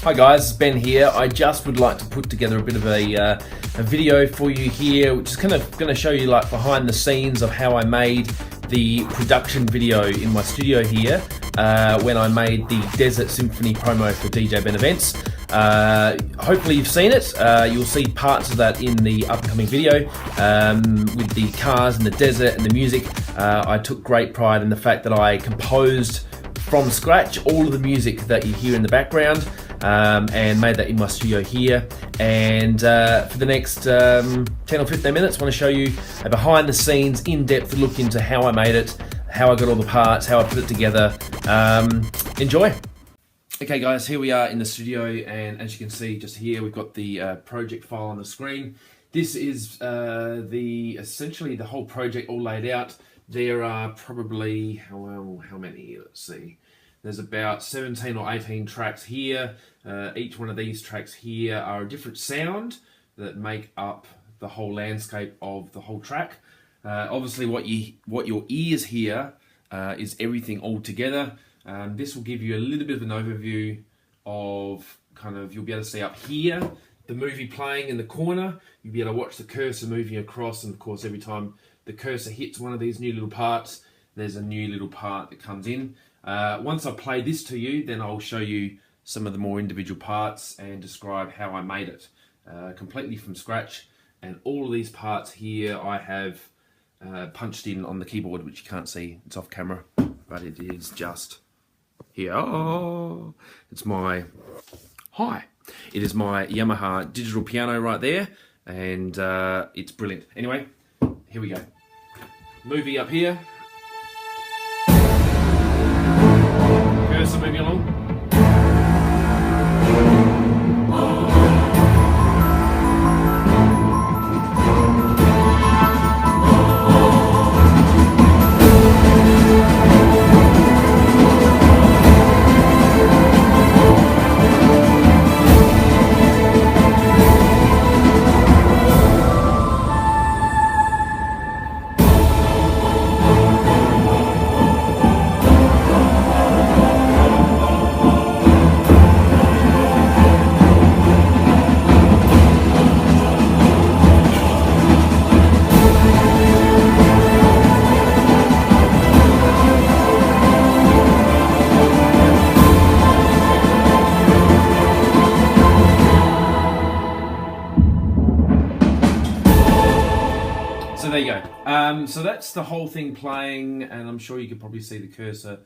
Hi guys, Ben here. I just would like to put together a bit of a video for you here, which is kind of going to show you like behind the scenes of how I made the production video in my studio here when I made the Desert Symphony promo for DJ Ben Events. Hopefully you've seen it. You'll see parts of that in the upcoming video with the cars and the desert and the music. I took great pride in the fact that I composed from scratch all of the music that you hear in the background. And made that in my studio here, and for the next 10 or 15 minutes I want to show you a behind the scenes in-depth look into how I made it, how I got all the parts, how I put it together. Enjoy. Okay guys, here we are in the studio, and as you can see just here we've got the project file on the screen. This is essentially the whole project all laid out. There are probably, how many, let's see. There's about 17 or 18 tracks here. Each one of these tracks here are a different sound that make up the whole landscape of the whole track. Obviously what your ears hear is everything all together. This will give you a little bit of an overview of you'll be able to see up here the movie playing in the corner. You'll be able to watch the cursor moving across, and of course every time the cursor hits one of these new little parts, there's a new little part that comes in. Once I play this to you, then I'll show you some of the more individual parts and describe how I made it completely from scratch. And all of these parts here I have punched in on the keyboard, which you can't see, it's off camera, but it is just here. Oh, it's my, it is my Yamaha digital piano right there, and it's brilliant. Anyway, here we go. Movie up here. Cursor moving along. So there you go. So that's the whole thing playing, and I'm sure you could probably see the cursor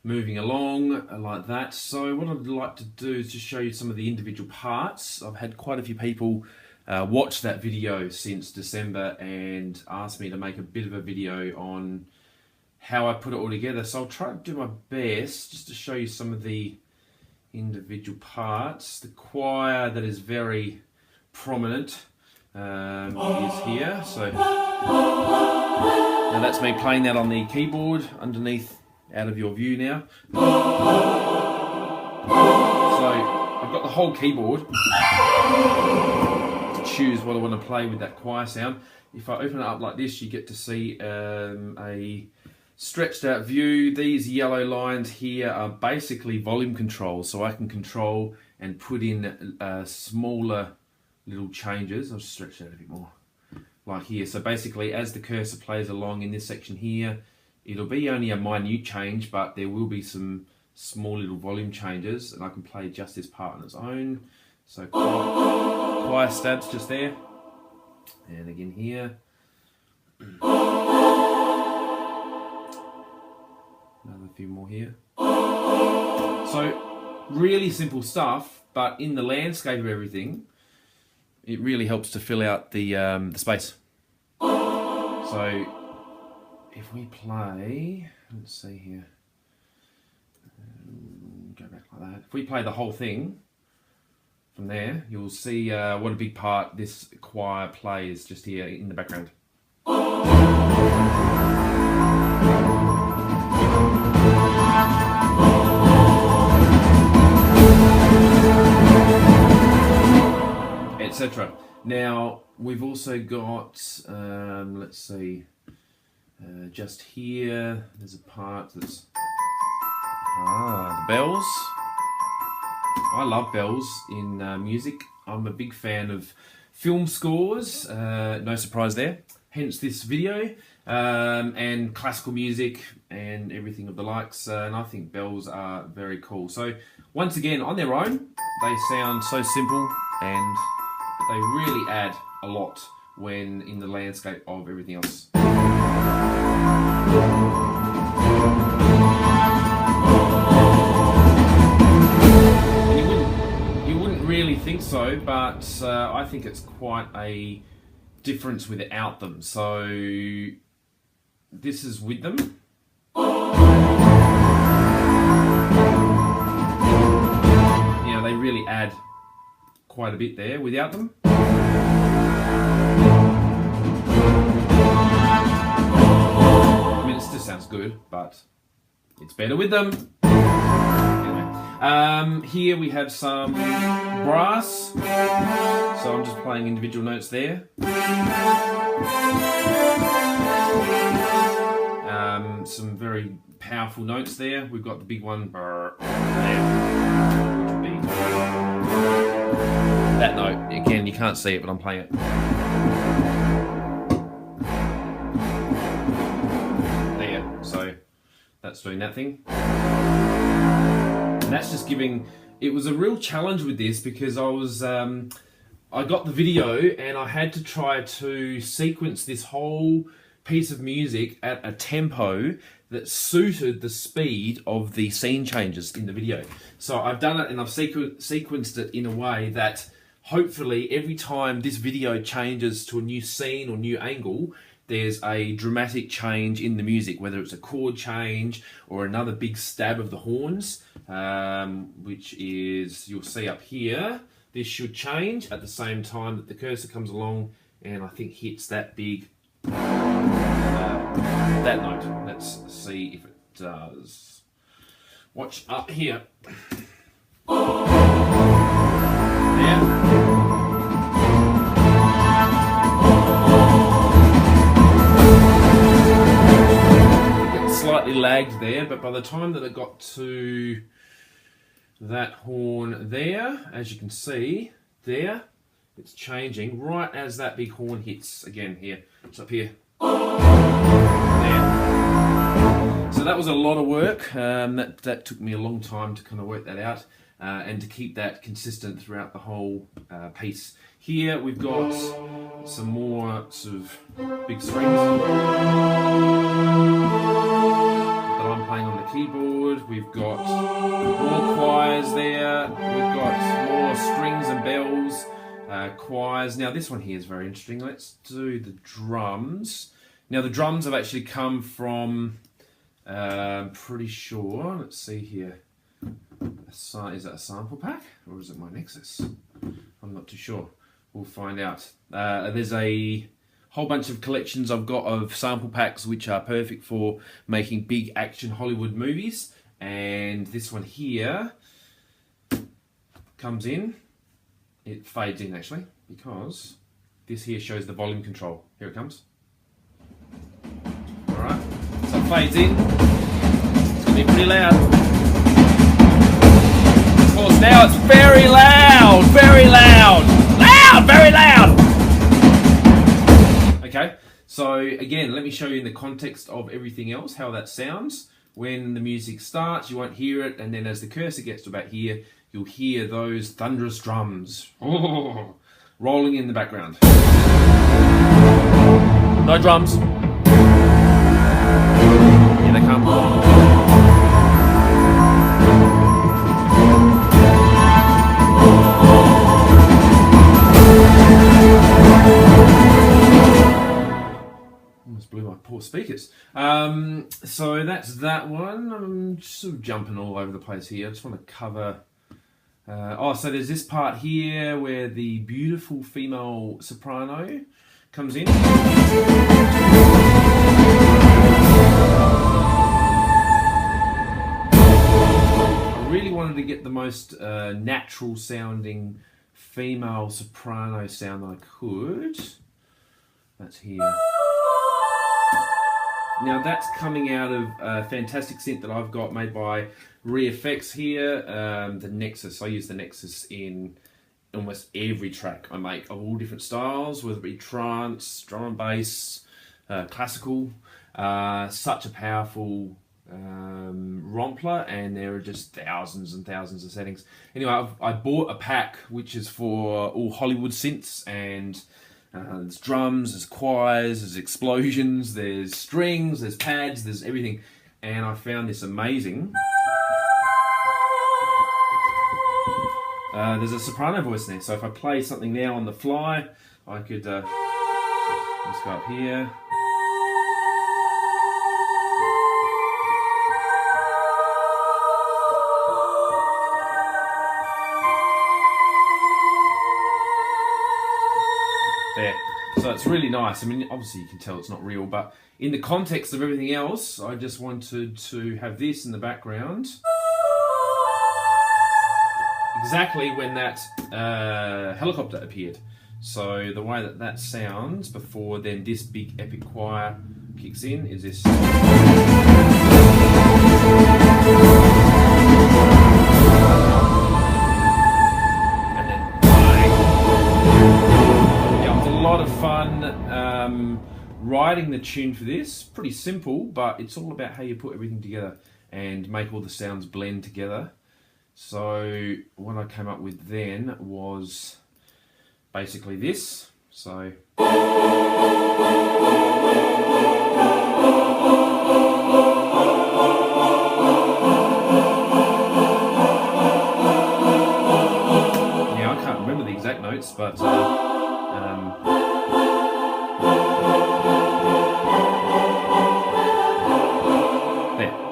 moving along like that. So what I'd like to do is just show you some of the individual parts. I've had quite a few people watch that video since December and asked me to make a bit of a video on how I put it all together. So I'll try to do my best just to show you some of the individual parts. The choir that is very prominent is here. So now that's me playing that on the keyboard underneath, out of your view now. So I've got the whole keyboard to choose what I want to play with that choir sound. If I open it up like this, you get to see a stretched out view. These yellow lines here are basically volume control, so I can control and put in smaller little changes. I'll just stretch that a bit more, like here. So basically, as the cursor plays along in this section here, it'll be only a minute change, but there will be some small little volume changes, and I can play just this part on its own. So choir stabs just there, and again here. Another few more here. So really simple stuff, but in the landscape of everything, it really helps to fill out the space. So if we play, let's see here, go back like that. If we play the whole thing from there, you'll see what a big part this choir plays just here in the background. Etc. Now we've also got, let's see, just here there's a part that's the bells. I love bells in music. I'm a big fan of film scores, no surprise there. Hence this video, and classical music and everything of the likes. And I think bells are very cool. So once again, on their own, they sound so simple and they really add a lot when in the landscape of everything else. You wouldn't really think so, but I think it's quite a difference without them. So this is with them. You know, they really add quite a bit there without them. I mean, it still sounds good, but it's better with them. Anyway, here we have some brass. So I'm just playing individual notes there. Some very powerful notes there. We've got the big one there, which would be that note. Again, you can't see it, but I'm playing it. There. So that's doing that thing. And that's just giving... It was a real challenge with this because I was... I got the video and I had to try to sequence this whole piece of music at a tempo that suited the speed of the scene changes in the video. So I've done it and I've sequenced it in a way that hopefully every time this video changes to a new scene or new angle, there's a dramatic change in the music, whether it's a chord change or another big stab of the horns, which is, you'll see up here. This should change at the same time that the cursor comes along and I think hits that big, that note. Let's see if it does. Watch up here. There. It's slightly lagged there, but by the time that it got to that horn there, as you can see, there, it's changing right as that big horn hits again here. It's up here. There. So that was a lot of work. That took me a long time to kind of work that out and to keep that consistent throughout the whole piece. Here we've got some more sort of big strings that I'm playing on the keyboard. We've got more choirs there. We've got more strings and bells, choirs. Now this one here is very interesting. Let's do the drums. Now the drums have actually come from, pretty sure, let's see here. Is that a sample pack or is it my Nexus? I'm not too sure. We'll find out. There's a whole bunch of collections I've got of sample packs which are perfect for making big action Hollywood movies. And this one here comes in. It fades in actually because this here shows the volume control. Here it comes. Alright, so it fades in. It's going to be pretty loud. Of course now it's very loud! Very loud! Loud! Very loud! Okay, so again, let me show you in the context of everything else how that sounds. When the music starts, you won't hear it, and then as the cursor gets to about here, you'll hear those thunderous drums rolling in the background. No drums. Here they come. Almost blew my poor speakers. So that's that one. I'm sort of jumping all over the place here. I just want to cover... so there's this part here where the beautiful female soprano comes in. I really wanted to get the most natural sounding female soprano sound that I could. That's here. Now that's coming out of a fantastic synth that I've got made by ReFX here, the Nexus. I use the Nexus in almost every track I make of all different styles, whether it be trance, drum and bass, classical. Such a powerful rompler, and there are just thousands and thousands of settings. Anyway, I bought a pack which is for all Hollywood synths, and there's drums, there's choirs, there's explosions, there's strings, there's pads, there's everything. And I found this amazing. There's a soprano voice in there, so if I play something now on the fly, I could let's go up here. There. So it's really nice. I mean, obviously you can tell it's not real, but in the context of everything else, I just wanted to have this in the background. Exactly when that helicopter appeared. So the way that that sounds before then this big epic choir kicks in is this. Fun writing the tune for this. Pretty simple, but it's all about how you put everything together and make all the sounds blend together. So what I came up with then was basically this. So yeah, I can't remember the exact notes, but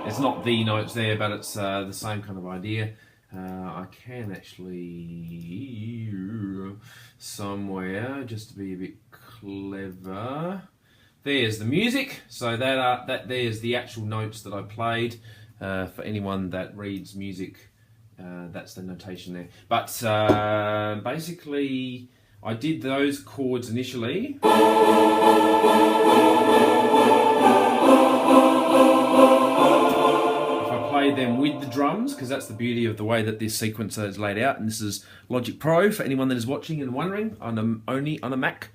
it's not the notes there, but it's the same kind of idea. I can actually somewhere, just to be a bit clever. There's the music. So that there's the actual notes that I played. For anyone that reads music, that's the notation there. But basically, I did those chords initially. Them with the drums, because that's the beauty of the way that this sequencer is laid out. And this is Logic Pro for anyone that is watching and wondering, only on a Mac.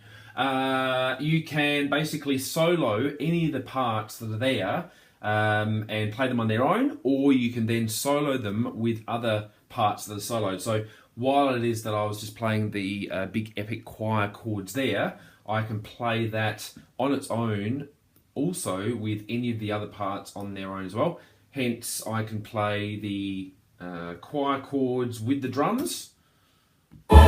You can basically solo any of the parts that are there and play them on their own, or you can then solo them with other parts that are soloed. So while it is that I was just playing the big epic choir chords there, I can play that on its own also with any of the other parts on their own as well. Hence, I can play the choir chords with the drums. Yeah,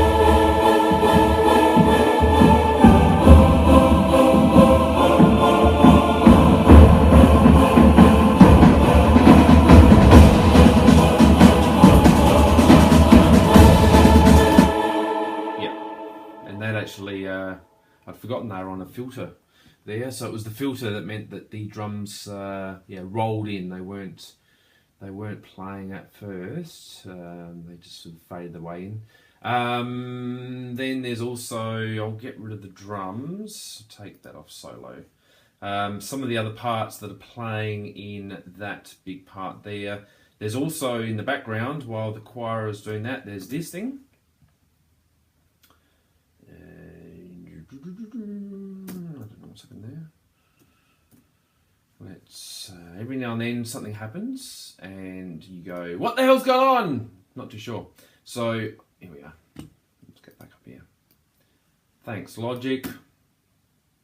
and that actually, I'd forgotten they were on a filter there, so it was the filter that meant that the drums rolled in. They weren't playing at first. They just sort of faded their way in. Then there's also, I'll get rid of the drums, take that off solo. Some of the other parts that are playing in that big part there. There's also in the background, while the choir is doing that, there's this thing. What's happened there? Let's every now and then something happens and you go, what the hell's going on? Not too sure. So here we are. Let's get back up here. Thanks, Logic.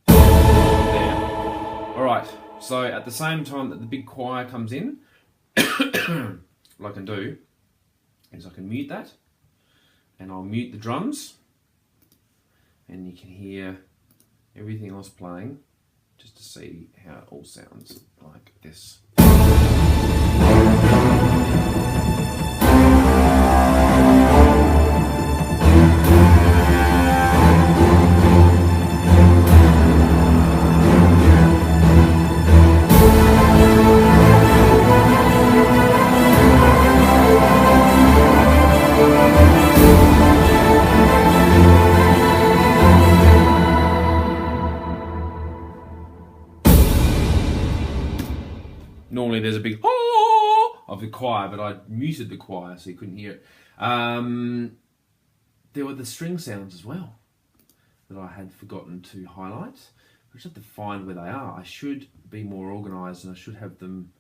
There. Alright, so at the same time that the big choir comes in, what I can do is I can mute that, and I'll mute the drums, and you can hear everything else playing, just to see how it all sounds like this. Normally there's a big oh of the choir, but I muted the choir so you couldn't hear it. There were the string sounds as well that I had forgotten to highlight. I just have to find where they are. I should be more organised and I should have them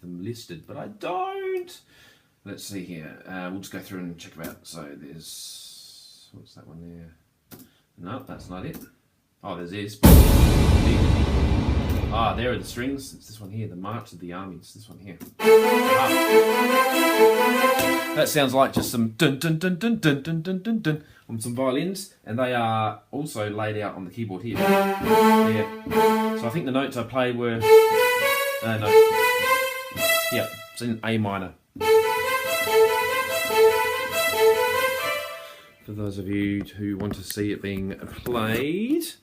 listed, but I don't. Let's see here. We'll just go through and check them out. So there's, what's that one there? No, that's not it. Oh, there's this. Ah, there are the strings. It's this one here, the March of the Armies. This one here. That sounds like just some dun dun dun dun dun dun dun dun dun on some violins, and they are also laid out on the keyboard here. Yeah. So I think the notes I played were no. Yeah, it's in A minor. For those of you who want to see it being played.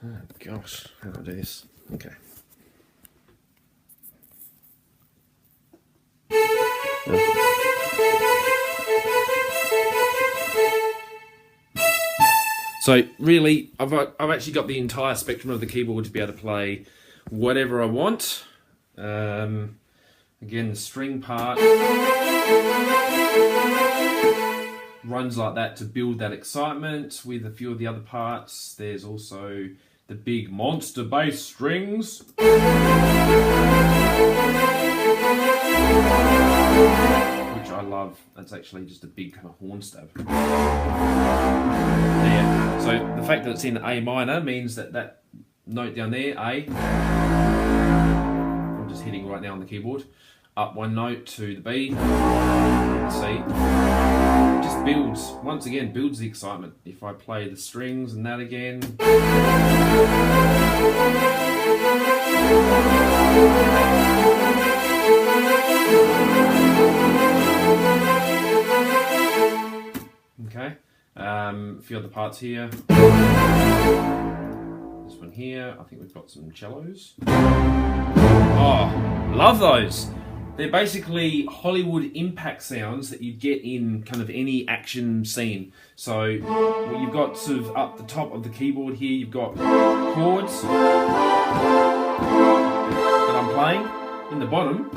Oh gosh, how do I do this? Okay. So really, I've actually got the entire spectrum of the keyboard to be able to play whatever I want. Again, the string part runs like that to build that excitement with a few of the other parts. There's also the big monster bass strings, which I love. That's actually just a big kind of horn stab. There. So the fact that it's in A minor means that that note down there, A, I'm just hitting right now on the keyboard, up one note to the B, C, just builds, once again, builds the excitement. If I play the strings and that again, okay, a few other parts here. This one here, I think we've got some cellos. Oh, love those. They're basically Hollywood impact sounds that you get in kind of any action scene. So well, you've got sort of up the top of the keyboard here, you've got chords that I'm playing. In the bottom,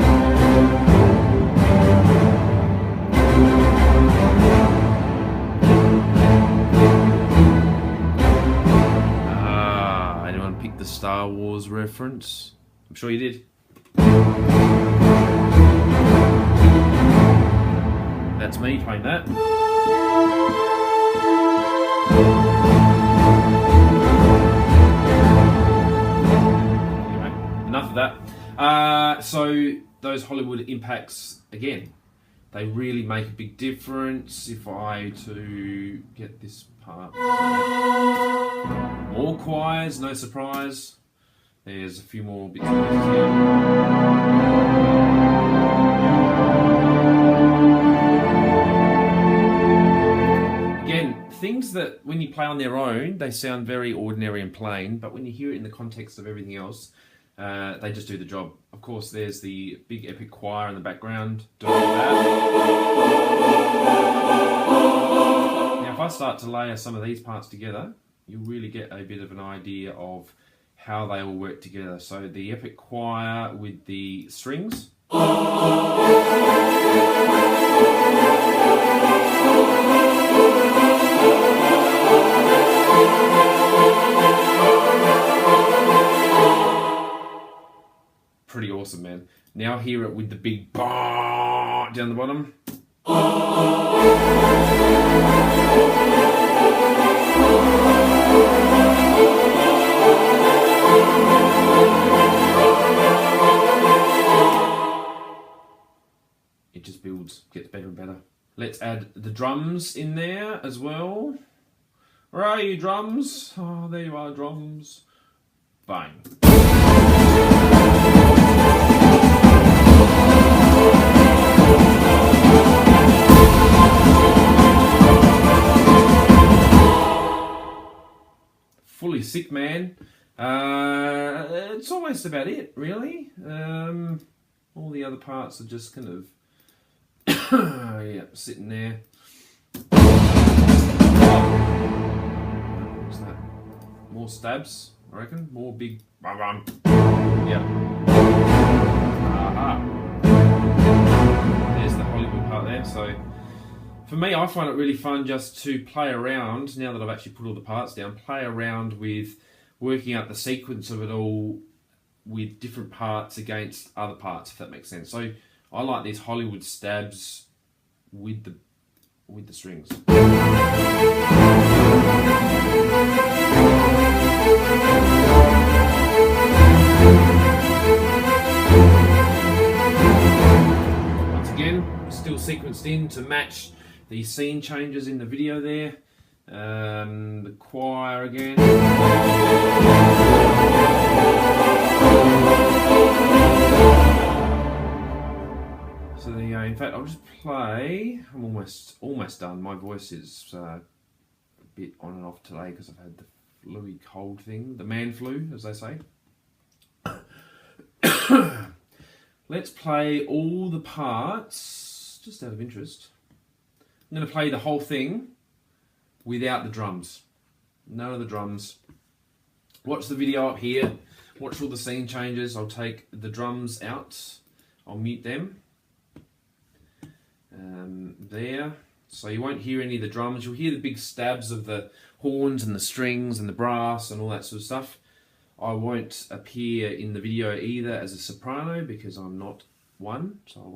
anyone pick the Star Wars reference? I'm sure you did. That's me playing that. Anyway, enough of that. So those Hollywood impacts, again, they really make a big difference. If I to get this part. More choirs, no surprise. There's a few more bits and pieces here. Things that when you play on their own, they sound very ordinary and plain, but when you hear it in the context of everything else, they just do the job. Of course, there's the big epic choir in the background doing that. Now, if I start to layer some of these parts together, you'll really get a bit of an idea of how they all work together. So the epic choir with the strings. Pretty awesome, man. Now hear it with the big bah down the bottom. It just builds, gets better and better. Let's add the drums in there as well. Where are you, drums? Oh, there you are, drums. Bang. Fully sick, man. It's almost about it, really. All the other parts are just kind of yeah, sitting there. What's that? More stabs I reckon. More big. Yeah. There's the Hollywood part there. So for me, I find it really fun just to play around, now that I've actually put all the parts down, play around with working out the sequence of it all with different parts against other parts, if that makes sense. So I like these Hollywood stabs with the strings. Once again, still sequenced in to match the scene changes in the video there. The choir again. So there you go. In fact, I'll just play. I'm almost done. My voice is a bit on and off today because I've had the flu cold thing, the man flu, as they say. Let's play all the parts, just out of interest. I'm going to play the whole thing without the drums. None of the drums. Watch the video up here. Watch all the scene changes. I'll take the drums out. I'll mute them. There. So you won't hear any of the drums. You'll hear the big stabs of the horns and the strings and the brass and all that sort of stuff. I won't appear in the video either as a soprano because I'm not one, so I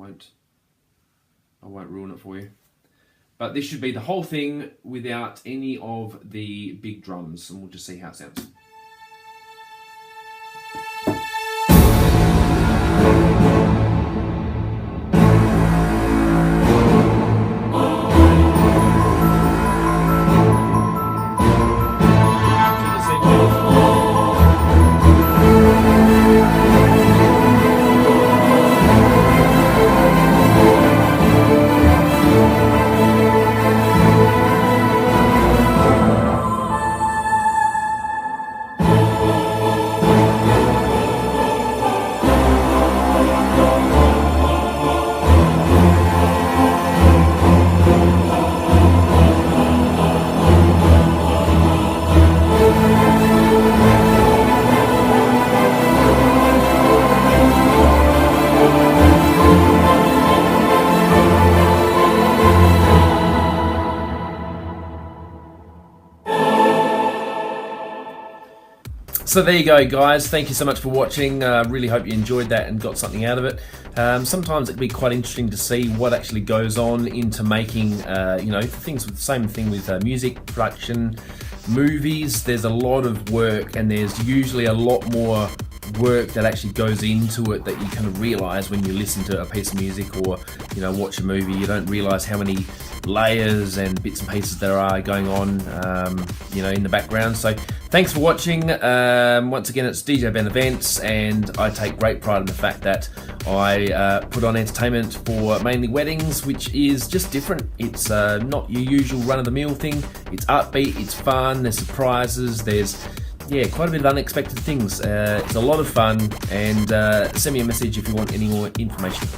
won't ruin it for you. But this should be the whole thing without any of the big drums, and we'll just see how it sounds. So there you go, guys. Thank you so much for watching. Really hope you enjoyed that and got something out of it. Sometimes it can be quite interesting to see what actually goes on into making, same thing with music production, movies. There's a lot of work, and there's usually a lot more work that actually goes into it that you kind of realise when you listen to a piece of music or watch a movie. You don't realise how many layers and bits and pieces there are going on in the background. So thanks for watching. Once again, it's DJ Ben Events, and I take great pride in the fact that I put on entertainment for mainly weddings, which is just different. It's not your usual run-of-the-mill thing. It's upbeat, it's fun, there's surprises, there's quite a bit of unexpected things. It's a lot of fun, and send me a message if you want any more information.